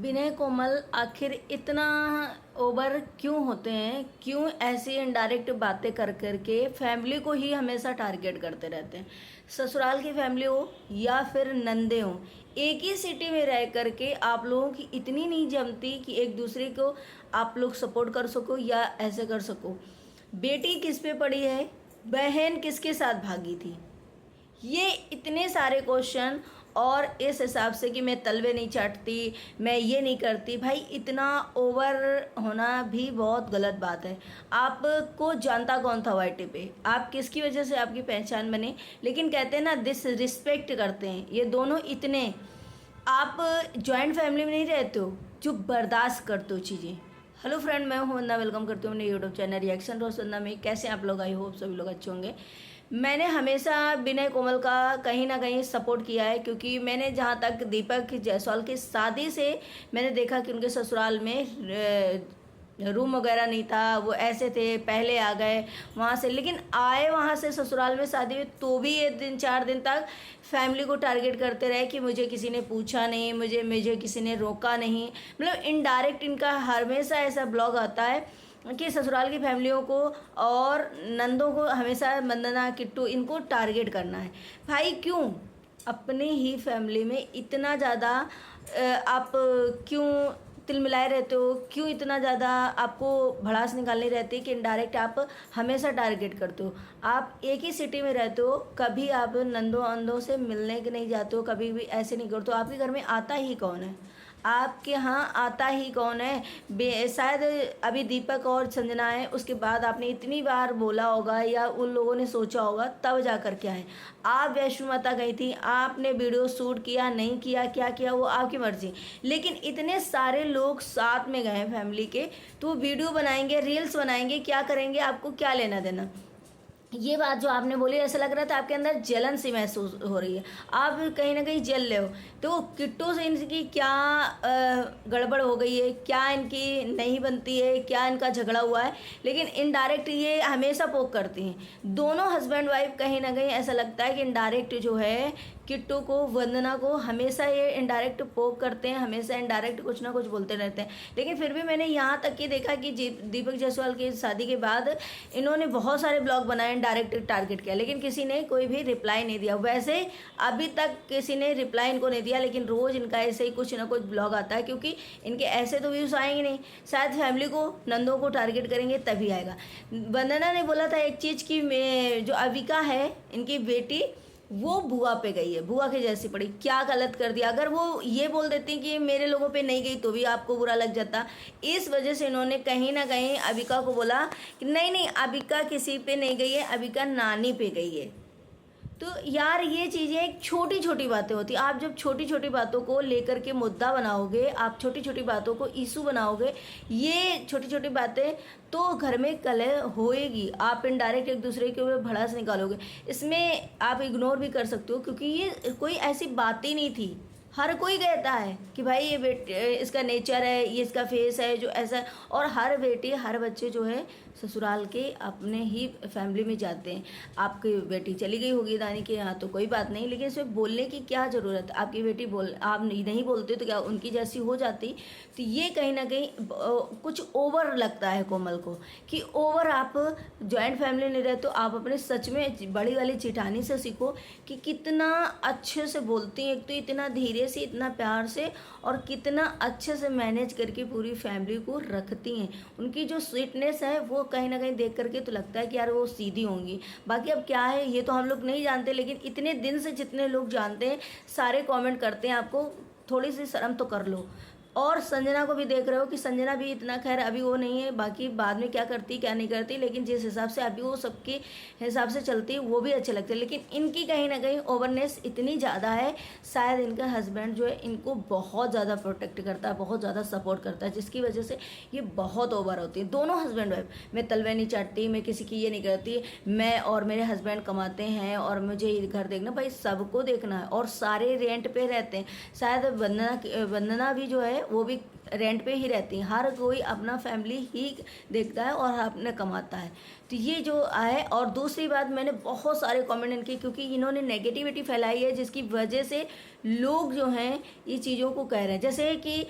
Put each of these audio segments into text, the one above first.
विनय कोमल आखिर इतना ओवर क्यों होते हैं? क्यों ऐसी इनडायरेक्ट बातें कर करके फैमिली को ही हमेशा टारगेट करते रहते हैं? ससुराल की फैमिली हो या फिर नंदे हो, एक ही सिटी में रह करके आप लोगों की इतनी नहीं जमती कि एक दूसरे को आप लोग सपोर्ट कर सको या ऐसे कर सको। बेटी किस पे पड़ी है, बहन किसके साथ भागी थी, ये इतने सारे क्वेश्चन। और इस हिसाब से कि मैं तलवे नहीं चाटती, मैं ये नहीं करती, भाई इतना ओवर होना भी बहुत गलत बात है। आपको जानता कौन था वाईटी पे, आप किसकी वजह से आपकी पहचान बने, लेकिन कहते हैं ना डिसरिस्पेक्ट करते हैं ये दोनों इतने। आप जॉइंट फैमिली में नहीं रहते हो जो बर्दाश्त करते हो चीज़ें। हेलो फ्रेंड, मैं हूं वंदना, वेलकम करती हूँ अपने यूट्यूब चैनल रिएक्शन रोज वंदना में। कैसे हैं आप लोग? आई होप सभी लोग अच्छे होंगे। मैंने हमेशा विनय कोमल का कहीं ना कहीं सपोर्ट किया है, क्योंकि मैंने जहाँ तक दीपक जायसवाल की शादी से मैंने देखा कि उनके ससुराल में रूम वगैरह नहीं था, वो ऐसे थे, पहले आ गए वहाँ से, लेकिन आए वहाँ से ससुराल में शादी में तो भी ये 3-4 दिन तक फैमिली को टारगेट करते रहे कि मुझे किसी ने पूछा नहीं, मुझे मुझे किसी ने रोका नहीं। मतलब इनडायरेक्ट इनका हमेशा ऐसा ब्लॉग आता है कि ससुराल की फैमिलियों को और नंदों को हमेशा वंदना, किट्टू, इनको टारगेट करना है। भाई क्यों अपने ही फैमिली में इतना ज़्यादा आप क्यों तिल मिलाए रहते हो? क्यों इतना ज़्यादा आपको भड़ास निकालनी रहती है कि इनडायरेक्ट आप हमेशा टारगेट करते हो? आप एक ही सिटी में रहते हो, कभी आप नंदों अंदों से मिलने के नहीं जाते हो, कभी भी ऐसे नहीं करते हो। आपके घर में आता ही कौन है? आपके यहाँ आता ही कौन है? शायद अभी दीपक और संजना है, उसके बाद आपने इतनी बार बोला होगा या उन लोगों ने सोचा होगा, तब जा कर के आए। आप वैष्णो माता गई थी, आपने वीडियो शूट किया नहीं किया, क्या किया वो आपकी मर्जी, लेकिन इतने सारे लोग साथ में गए फैमिली के, तो वीडियो बनाएंगे, रील्स बनाएंगे, क्या करेंगे, आपको क्या लेना देना? ये बात जो आपने बोली, ऐसा लग रहा था आपके अंदर जलन सी महसूस हो रही है, आप कहीं ना कहीं जल रहे हो। तो किट्टू से इनकी क्या गड़बड़ हो गई है, क्या इनकी नहीं बनती है, क्या इनका झगड़ा हुआ है? लेकिन इनडायरेक्ट ये हमेशा पोक करती हैं दोनों हस्बैंड वाइफ। कहीं ना कहीं ऐसा लगता है कि इनडायरेक्ट जो है किट्टू को, वंदना को हमेशा ये इनडायरेक्ट पोक करते हैं, हमेशा इनडायरेक्ट कुछ ना कुछ बोलते रहते हैं। लेकिन फिर भी मैंने यहाँ तक कि देखा कि दीपक जायसवाल की शादी के बाद इन्होंने बहुत सारे ब्लॉग बनाए, डायरेक्ट टारगेट किया, लेकिन किसी ने कोई भी रिप्लाई नहीं दिया। वैसे अभी तक किसी ने रिप्लाई इनको नहीं दिया, लेकिन रोज़ इनका ऐसे ही कुछ ना कुछ ब्लॉग आता है, क्योंकि इनके ऐसे तो व्यूज़ आएंगे नहीं। शायद फैमिली को, नंदों को टारगेट करेंगे तभी आएगा। वंदना ने बोला था एक चीज़ की, जो अविका है इनकी बेटी, वो बुआ पे गई है, बुआ के जैसी पड़ी। क्या गलत कर दिया? अगर वो ये बोल देती कि मेरे लोगों पे नहीं गई तो भी आपको बुरा लग जाता। इस वजह से इन्होंने कहीं ना कहीं अविका को बोला कि नहीं नहीं, अविका किसी पे नहीं गई है, अविका नानी पे गई है। तो यार ये चीज़ें एक छोटी छोटी बातें होती हैं। आप जब छोटी छोटी बातों को लेकर के मुद्दा बनाओगे, आप छोटी छोटी बातों को इशू बनाओगे, ये छोटी छोटी बातें, तो घर में कलह होएगी। आप इनडायरेक्ट एक दूसरे के ऊपर भड़ास निकालोगे। इसमें आप इग्नोर भी कर सकते हो, क्योंकि ये कोई ऐसी बात ही नहीं थी। हर कोई कहता है कि भाई ये इसका नेचर है, ये इसका फेस है जो ऐसा है। और हर बेटी, हर बच्चे जो है ससुराल के अपने ही फैमिली में जाते हैं। आपकी बेटी चली गई होगी नानी के यहाँ तो कोई बात नहीं, लेकिन इसमें बोलने की क्या ज़रूरत? आपकी बेटी आप नहीं बोलते तो क्या उनकी जैसी हो जाती? तो ये कहीं ना कहीं कुछ ओवर लगता है कोमल को, कि ओवर आप जॉइंट फैमिली नहीं रहे तो आप अपने सच में बड़ी वाली चिटानी से सीखो कि कितना अच्छे से बोलती हैं, एक तो इतना धीरे से, इतना प्यार से, और कितना अच्छे से मैनेज करके पूरी फैमिली को रखती हैं। उनकी जो स्वीटनेस है वो कहीं ना कहीं देख करके तो लगता है कि यार वो सीधी होंगी। बाकी अब क्या है ये तो हम लोग नहीं जानते, लेकिन इतने दिन से जितने लोग जानते हैं सारे कमेंट करते हैं, आपको थोड़ी सी शर्म तो कर लो। और संजना को भी देख रहे हो कि संजना भी इतना, खैर अभी वो नहीं है, बाकी बाद में क्या करती क्या नहीं करती, लेकिन जिस हिसाब से अभी वो सबके हिसाब से चलती है वो भी अच्छे लगते हैं। लेकिन इनकी कहीं ना कहीं ओवरनेस इतनी ज़्यादा है, शायद इनका हस्बैंड जो है इनको बहुत ज़्यादा प्रोटेक्ट करता है, बहुत ज़्यादा सपोर्ट करता है, जिसकी वजह से ये बहुत ओवर होती है। दोनों हस्बैंड वाइफ, मैं तलवे नहीं चाटती, मैं किसी की ये नहीं करती, मैं और मेरे हस्बैंड कमाते हैं और मुझे ये घर देखना, भाई सबको देखना है, और सारे रेंट पे रहते हैं। शायद वंदना भी जो है वो भी रेंट पे ही रहती हैं। हर कोई अपना फैमिली ही देखता है और अपने कमाता है। तो ये जो है, और दूसरी बात, मैंने बहुत सारे कमेंट इनके, क्योंकि इन्होंने नेगेटिविटी फैलाई है जिसकी वजह से लोग जो हैं ये चीज़ों को कह रहे हैं। जैसे कि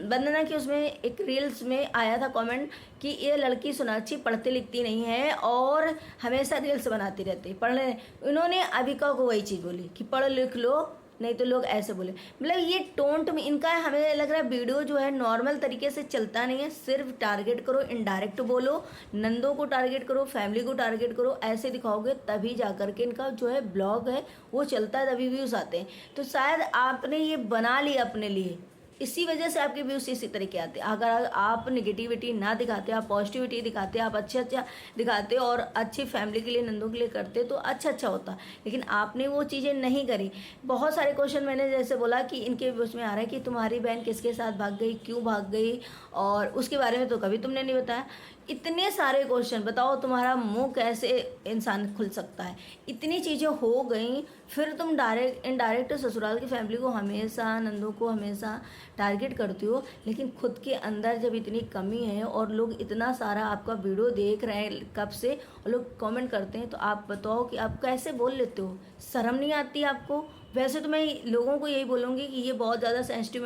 वंदना की उसमें एक रील्स में आया था कमेंट कि ये लड़की सोनाक्षी पढ़ती लिखती नहीं है और हमेशा रील्स बनाती रहती है, पढ़ने। इन्होंने अविका को वही चीज़ बोली कि पढ़ लिख लो, नहीं तो लोग ऐसे बोले। मतलब ये टोंट में इनका, हमें लग रहा है वीडियो जो है नॉर्मल तरीके से चलता नहीं है। सिर्फ टारगेट करो, इनडायरेक्ट बोलो, नंदों को टारगेट करो, फैमिली को टारगेट करो, ऐसे दिखाओगे तभी जा करके इनका जो है ब्लॉग है वो चलता है, तभी व्यूज़ आते हैं। तो शायद आपने ये बना लिया अपने लिए, इसी वजह से आपके व्यूज़ इसी तरह के आते हैं। अगर आप निगेटिविटी ना दिखाते, आप पॉजिटिविटी दिखाते, आप अच्छा दिखाते और अच्छी फैमिली के लिए, नंदों के लिए करते तो अच्छा होता। लेकिन आपने वो चीज़ें नहीं करी। बहुत सारे क्वेश्चन मैंने जैसे बोला कि इनके उसमें आ रहा है कि तुम्हारी बहन किसके साथ भाग गई, क्यों भाग गई, और उसके बारे में तो कभी तुमने नहीं बताया। इतने सारे क्वेश्चन, बताओ तुम्हारा मुंह कैसे इंसान खुल सकता है। इतनी चीज़ें हो गई, फिर तुम डायरेक्ट इनडायरेक्ट ससुराल की फैमिली को हमेशा, नंदों को हमेशा टारगेट करती हो। लेकिन खुद के अंदर जब इतनी कमी है और लोग इतना सारा आपका वीडियो देख रहे हैं कब से, और लोग कमेंट करते हैं, तो आप बताओ कि आप कैसे बोल लेते हो? शर्म नहीं आती आपको? वैसे तो मैं लोगों को यही बोलूँगी कि ये बहुत ज़्यादा सेंसिटिव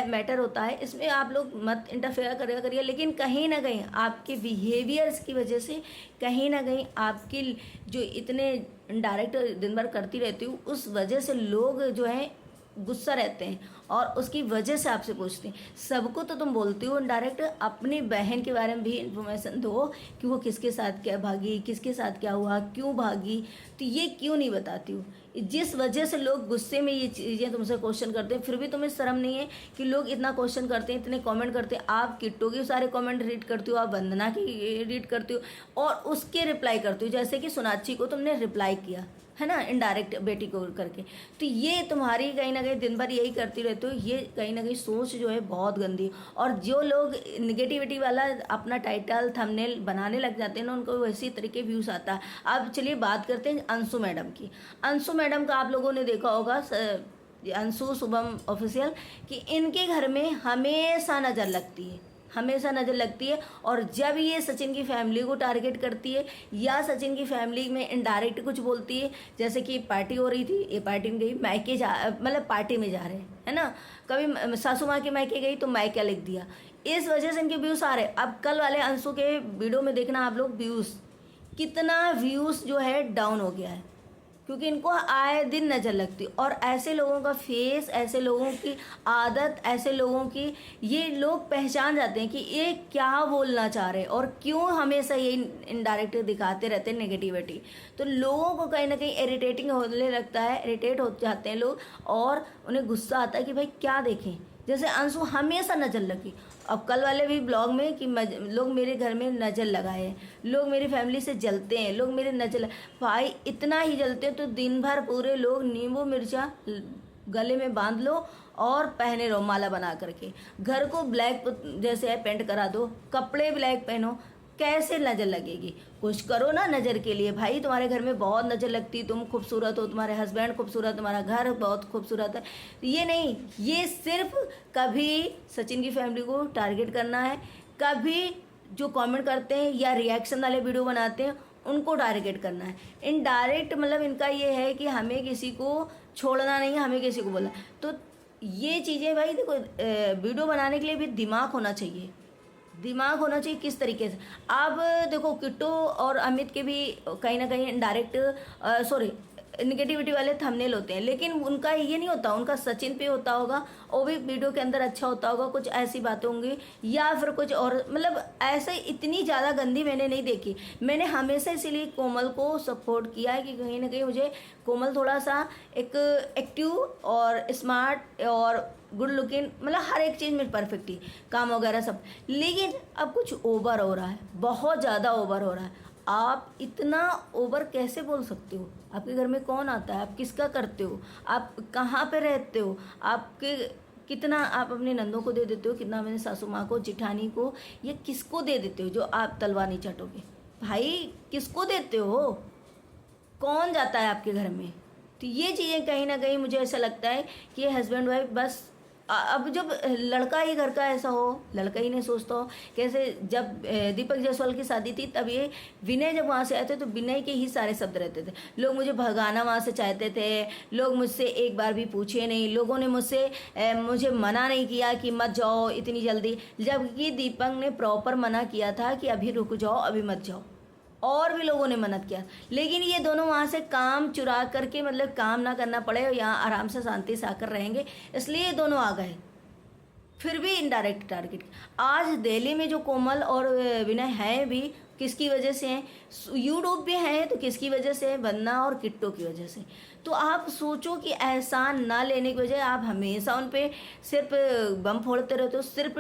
मैटर होता है, इसमें आप लोग मत इंटरफेयर करिए। लेकिन कहीं ना कहीं आपके बिहेवियर्स की वजह से, कहीं ना कहीं आपकी जो इतने डायरेक्ट दिन भर करती रहती हूँ, उस वजह से लोग जो है गुस्सा रहते हैं और उसकी वजह से आपसे पूछते हैं। सबको तो तुम बोलती हो डायरेक्ट, अपनी बहन के बारे में भी इन्फॉर्मेशन दो कि वो किसके साथ क्या भागी, किसके साथ क्या हुआ, क्यों भागी। तो ये क्यों नहीं बताती हो? जिस वजह से लोग गुस्से में ये चीज़ें तुमसे क्वेश्चन करते हैं, फिर भी तुम्हें शर्म नहीं है कि लोग इतना क्वेश्चन करते हैं, इतने कमेंट करते हैं। आप किट्टो के सारे कमेंट रीड करती हो, आप वंदना की रीड करती हो और उसके रिप्लाई करती हो। जैसे कि सोनाक्षी को तुमने रिप्लाई किया है ना, इनडायरेक्ट बेटी को करके। तो ये तुम्हारी कहीं ना कहीं दिन भर यही करती रहती हो। ये कहीं ना कहीं सोच जो है बहुत गंदी है। और जो लोग निगेटिविटी वाला अपना टाइटल थंबनेल बनाने लग जाते हैं ना, उनको वैसी तरह के व्यूज़ आता है। अब चलिए बात करते हैं अंशु मैडम की। अंशु मैडम का आप लोगों ने देखा होगा, अंशु शुभम ऑफिशियल, कि इनके घर में हमेशा नज़र लगती है, हमेशा नज़र लगती है। और जब ये सचिन की फैमिली को टारगेट करती है या सचिन की फैमिली में इनडायरेक्ट कुछ बोलती है, जैसे कि पार्टी हो रही थी, ये पार्टी में गई, मायके मतलब पार्टी में जा रहे हैं, है ना, कभी सासू माँ के मायके गई तो मायका लिख दिया। इस वजह से इनके व्यूज़ आ रहे हैं। अब कल वाले अंशु के वीडियो में देखना आप लोग, व्यूज़ कितना व्यूज़ जो है डाउन हो गया है, क्योंकि इनको आए दिन नज़र लगती। और ऐसे लोगों का फेस, ऐसे लोगों की आदत, ऐसे लोगों की, ये लोग पहचान जाते हैं कि ये क्या बोलना चाह रहे हैं और क्यों हमेशा ये इनडायरेक्ट दिखाते रहते हैं नेगेटिविटी। तो लोगों को कहीं ना कहीं इरिटेटिंग होने लगता है, इरिटेट हो जाते हैं लोग और उन्हें गुस्सा आता है कि भाई क्या देखें। जैसे अंशु हमेशा नज़र लगी। अब कल वाले भी ब्लॉग में कि लोग मेरे घर में नज़र लगाए हैं, लोग मेरी फैमिली से जलते हैं, लोग मेरे नज़र भाई इतना ही जलते हैं तो दिन भर पूरे लोग नींबू मिर्चा गले में बांध लो और पहने रहो माला बना करके। घर को ब्लैक जैसे है पेंट करा दो, कपड़े ब्लैक पहनो, कैसे नज़र लगेगी? कुछ करो ना नज़र के लिए भाई। तुम्हारे घर में बहुत नज़र लगती, तुम खूबसूरत हो, तुम्हारे हस्बैंड खूबसूरत, तुम्हारा घर बहुत खूबसूरत है। ये नहीं, ये सिर्फ कभी सचिन की फैमिली को टारगेट करना है, कभी जो कमेंट करते हैं या रिएक्शन वाले वीडियो बनाते हैं उनको टारगेट करना है। इनडायरेक्ट मतलब इनका ये है कि हमें किसी को छोड़ना नहीं है, हमें किसी को बोलना। तो ये चीज़ें भाई देखो, वीडियो बनाने के लिए भी दिमाग होना चाहिए, दिमाग होना चाहिए किस तरीके से। अब देखो किट्टू और अमित के भी कहीं ना कहीं डायरेक्ट निगेटिविटी वाले थंबनेल होते हैं, लेकिन उनका ये नहीं होता, उनका सचिन पे होता होगा, वो भी वीडियो के अंदर अच्छा होता होगा, कुछ ऐसी बातें होंगी या फिर कुछ और। मतलब ऐसे इतनी ज़्यादा गंदी मैंने नहीं देखी। मैंने हमेशा इसीलिए कोमल को सपोर्ट किया है कि कहीं ना कहीं मुझे कोमल थोड़ा सा एक एक्टिव और स्मार्ट और गुड लुकिंग, मतलब हर एक चीज़ में परफेक्ट ही, काम वगैरह सब। लेकिन अब कुछ ओवर हो रहा है, बहुत ज़्यादा ओवर हो रहा है। आप इतना ओवर कैसे बोल सकते हो? आपके घर में कौन आता है? आप किसका करते हो? आप कहाँ पे रहते हो? आपके कितना आप अपने नंदों को दे देते हो, कितना अपने सासू माँ को, जिठानी को, या किसको दे देते हो जो आप तलवा नहीं चाटोगे? भाई किसको देते हो? कौन जाता है आपके घर में? तो ये चीज़ें कहीं ना कहीं मुझे ऐसा लगता है कि ये हस्बैंड वाइफ बस अब जब लड़का ही घर का ऐसा हो, लड़का ही नहीं सोचता हो कैसे। जब दीपक जायसवाल की शादी थी तब ये विनय जब वहाँ से आए थे तो विनय के ही सारे शब्द रहते थे, लोग मुझे भगाना वहाँ से चाहते थे, लोग मुझसे एक बार भी पूछे नहीं, लोगों ने मुझे मना नहीं किया कि मत जाओ इतनी जल्दी, जबकि दीपक ने प्रॉपर मना किया था कि अभी रुक जाओ, अभी मत जाओ, और भी लोगों ने मदद किया। लेकिन ये दोनों वहाँ से काम चुरा करके, मतलब काम ना करना पड़े और यहाँ आराम से शांति से आकर रहेंगे, इसलिए ये दोनों आ गए। फिर भी इनडायरेक्ट टारगेट। आज दिल्ली में जो कोमल और विनय हैं भी किसकी वजह से हैं, यूट्यूब पे हैं तो किसकी वजह से, वंदना और किट्टो की वजह से। तो आप सोचो कि एहसान ना लेने की वजह आप हमेशा उन पे सिर्फ बम फोड़ते रहते हो, सिर्फ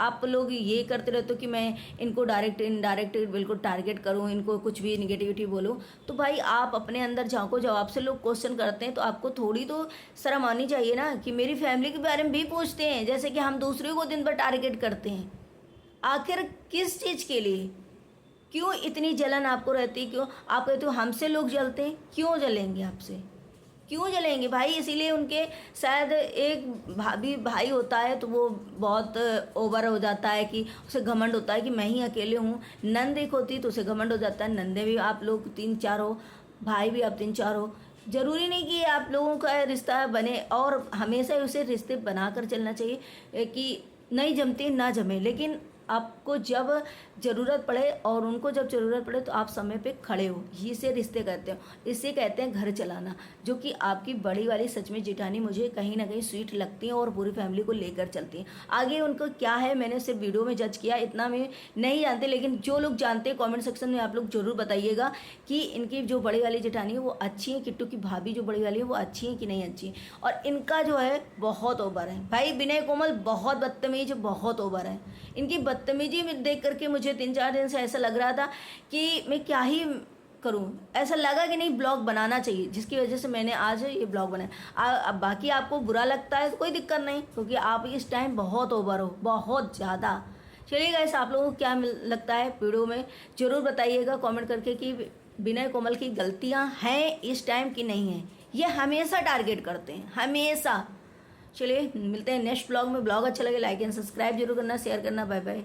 आप लोग ये करते रहते हो कि मैं इनको डायरेक्ट इनडायरेक्ट बिल्कुल टारगेट करूं, इनको कुछ भी निगेटिविटी बोलूं। तो भाई आप अपने अंदर झांको, जब आपसे लोग क्वेश्चन करते हैं तो आपको थोड़ी तो शर्म आनी चाहिए ना, कि मेरी फैमिली के बारे में भी पूछते हैं, जैसे कि हम दूसरे को दिन भर टारगेट करते हैं। आखिर किस चीज़ के लिए, क्यों इतनी जलन आपको रहती है, क्यों आप कहते हो हमसे लोग जलते हैं, क्यों जलेंगे आपसे, क्यों जलेंगे भाई। इसीलिए उनके शायद एक भाई होता है तो वो बहुत ओवर हो जाता है, कि उसे घमंड होता है कि मैं ही अकेले हूँ। नंद एक होती तो उसे घमंड हो जाता है, नंदे भी आप लोग 3-4 हो, भाई भी आप 3-4 हो, ज़रूरी नहीं कि आप लोगों का रिश्ता बने, और हमेशा उसे रिश्ते बनाकर चलना चाहिए कि नहीं जमती ना जमे, लेकिन आपको जब ज़रूरत पड़े और उनको जब ज़रूरत पड़े तो आप समय पे खड़े हो, इसे रिश्ते कहते हो, इसे कहते हैं घर चलाना। जो कि आपकी बड़ी वाली सच में जेठानी मुझे कहीं ना कहीं स्वीट लगती हैं और पूरी फैमिली को लेकर चलती हैं। आगे उनको क्या है मैंने सिर्फ वीडियो में जज किया, इतना मैं नहीं जानते, लेकिन जो लोग जानते हैं कॉमेंट सेक्शन में आप लोग ज़रूर बताइएगा कि इनकी जो बड़ी वाली जेठानी है वो अच्छी है, किट्टू की भाभी जो बड़ी वाली है वो अच्छी है कि नहीं अच्छी है। और इनका जो है बहुत ओवर है भाई, विनय कोमल बहुत बदतमीज, बहुत ओवर है। इनकी बदतमीजी में देख करके मुझे 3-4 दिन से ऐसा लग रहा था कि मैं क्या ही करूं, ऐसा लगा कि नहीं ब्लॉग बनाना चाहिए, जिसकी वजह से मैंने आज ये ब्लॉग बनाया। अब बाकी आपको बुरा लगता है तो कोई दिक्कत नहीं, क्योंकि आप इस टाइम बहुत ओवर हो, बहुत ज़्यादा। चलिए गाइस, आप लोगों को क्या लगता है वीडियो में ज़रूर बताइएगा कमेंट करके कि विनय कोमल की गलतियां हैं इस टाइम की नहीं है। ये हमेशा टारगेट करते हैं, हमेशा। चलिए मिलते हैं नेक्स्ट ब्लॉग में। ब्लॉग अच्छा लगे लाइक एंड सब्सक्राइब जरूर करना, शेयर करना। Bye bye.